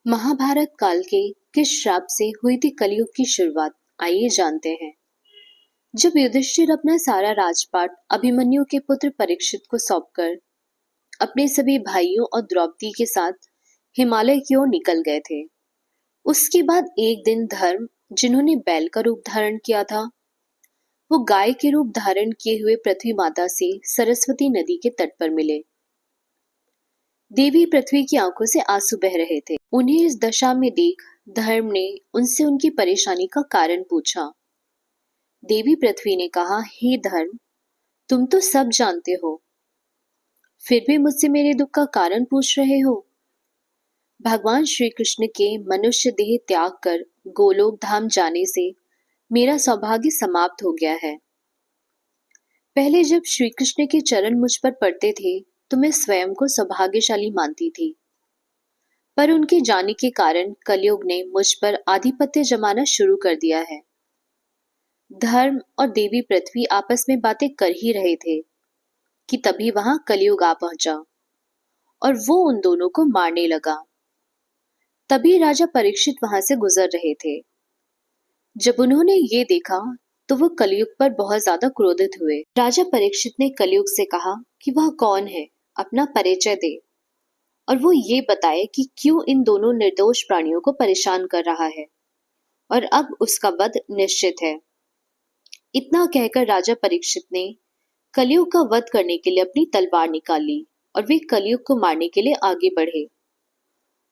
महाभारत काल के किस श्राप से हुई थी कलयुग की शुरुआत, आइए जानते हैं। जब युधिष्ठिर अपना सारा राजपाट अभिमन्यु के पुत्र परीक्षित को सौंपकर अपने सभी भाइयों और द्रौपदी के साथ हिमालय की ओर निकल गए थे, उसके बाद एक दिन धर्म, जिन्होंने बैल का रूप धारण किया था, वो गाय के रूप धारण किए हुए पृथ्वी माता से सरस्वती नदी के तट पर मिले। देवी पृथ्वी की आंखों से आंसू बह रहे थे। उन्हें इस दशा में देख धर्म ने उनसे उनकी परेशानी का कारण पूछा। देवी पृथ्वी ने कहा, हे धर्म, तुम तो सब जानते हो, फिर भी मुझसे मेरे दुख का कारण पूछ रहे हो। भगवान श्री कृष्ण के मनुष्य देह त्याग कर गोलोक धाम जाने से मेरा सौभाग्य समाप्त हो गया है। पहले जब श्री कृष्ण के चरण मुझ पर पड़ते थे तो मैं स्वयं को सौभाग्यशाली मानती थी, पर उनके जाने के कारण कलयुग ने मुझ पर आधिपत्य जमाना शुरू कर दिया है। धर्म और देवी पृथ्वी आपस में बातें कर ही रहे थे कि तभी वहां कलयुग आ पहुंचा और वो उन दोनों को मारने लगा। तभी राजा परीक्षित वहां से गुजर रहे थे। जब उन्होंने ये देखा तो वो कलयुग पर बहुत ज्यादा क्रोधित हुए। राजा परीक्षित ने कलयुग से कहा कि वह कौन है, अपना परिचय दे और वो ये बताए कि क्यों इन दोनों निर्दोष प्राणियों को परेशान कर रहा है और अब उसका वध निश्चित है। इतना कहकर राजा परीक्षित ने कलयुग का वध करने के लिए अपनी तलवार निकाली और वे कलयुग को मारने के लिए आगे बढ़े।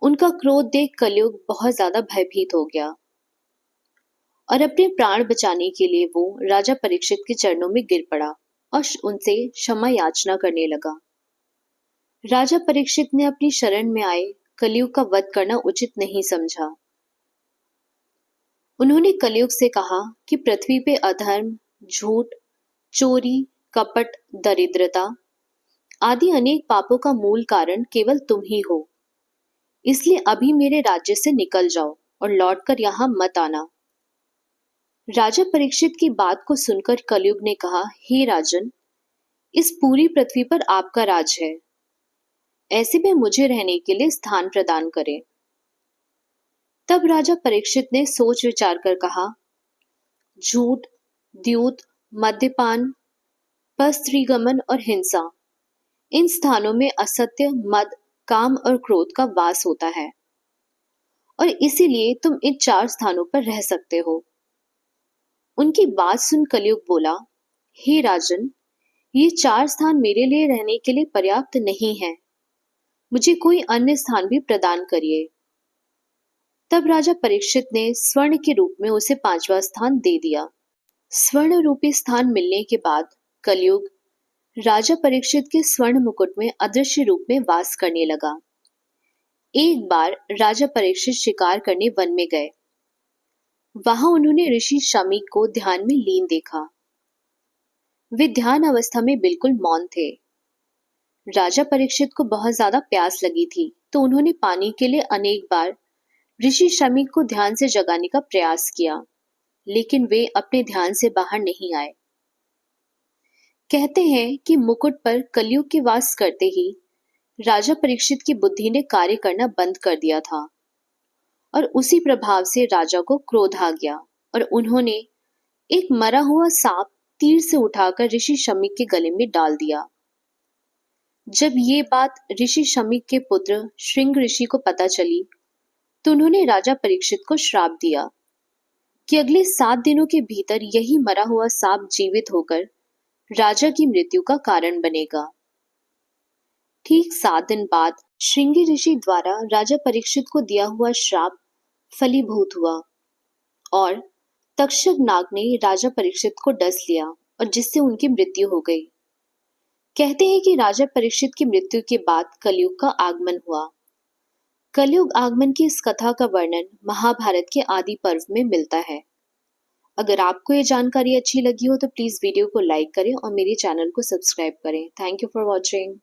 उनका क्रोध देख कलयुग बहुत ज्यादा भयभीत हो गया और अपने प्राण बचाने के लिए वो राजा परीक्षित के चरणों में गिर पड़ा और उनसे क्षमा याचना करने लगा। राजा परीक्षित ने अपनी शरण में आए कलयुग का वध करना उचित नहीं समझा। उन्होंने कलयुग से कहा कि पृथ्वी पे अधर्म, झूठ, चोरी, कपट, दरिद्रता आदि अनेक पापों का मूल कारण केवल तुम ही हो। इसलिए अभी मेरे राज्य से निकल जाओ और लौटकर यहाँ मत आना। राजा परीक्षित की बात को सुनकर कलयुग ने कहा, हे राजन, इस पूरी पृथ्वी पर आपका राज है, ऐसे में मुझे रहने के लिए स्थान प्रदान करें। तब राजा परीक्षित ने सोच विचार कर कहा, झूठ, द्यूत, मद्यपान, परस्त्रीगमन और हिंसा, इन स्थानों में असत्य, मद, काम और क्रोध का वास होता है और इसीलिए तुम इन 4 स्थानों पर रह सकते हो। उनकी बात सुन कलयुग बोला, हे राजन, ये 4 स्थान मेरे लिए रहने के लिए पर्याप्त नहीं है, मुझे कोई अन्य स्थान भी प्रदान करिए। तब राजा परीक्षित ने स्वर्ण के रूप में उसे 5वां स्थान दे दिया। स्वर्ण रूपी स्थान मिलने के बाद कलयुग राजा परीक्षित के स्वर्ण मुकुट में अदृश्य रूप में वास करने लगा। एक बार राजा परीक्षित शिकार करने वन में गए। वहां उन्होंने ऋषि शमी को ध्यान में लीन देखा। वे ध्यान अवस्था में बिल्कुल मौन थे। राजा परीक्षित को बहुत ज्यादा प्यास लगी थी तो उन्होंने पानी के लिए अनेक बार ऋषि शमी को ध्यान से जगाने का प्रयास किया, लेकिन वे अपने ध्यान से बाहर नहीं आए। कहते हैं कि मुकुट पर कलयुग के वास करते ही राजा परीक्षित की बुद्धि ने कार्य करना बंद कर दिया था और उसी प्रभाव से राजा को क्रोध आ गया और उन्होंने एक मरा हुआ सांप तीर से उठाकर ऋषि शमी के गले में डाल दिया। जब ये बात ऋषि शमी के पुत्र श्रृंग ऋषि को पता चली तो उन्होंने राजा परीक्षित को श्राप दिया कि अगले 7 दिनों के भीतर यही मरा हुआ सांप जीवित होकर राजा की मृत्यु का कारण बनेगा। ठीक 7 दिन बाद श्रृंगी ऋषि द्वारा राजा परीक्षित को दिया हुआ श्राप फलीभूत हुआ और तक्षक नाग ने राजा परीक्षित को डस लिया और जिससे उनकी मृत्यु हो गई। कहते हैं कि राजा परीक्षित की मृत्यु के बाद कलयुग का आगमन हुआ। कलयुग आगमन की इस कथा का वर्णन महाभारत के आदि पर्व में मिलता है। अगर आपको ये जानकारी अच्छी लगी हो तो प्लीज वीडियो को लाइक करें और मेरे चैनल को सब्सक्राइब करें। Thank you for watching.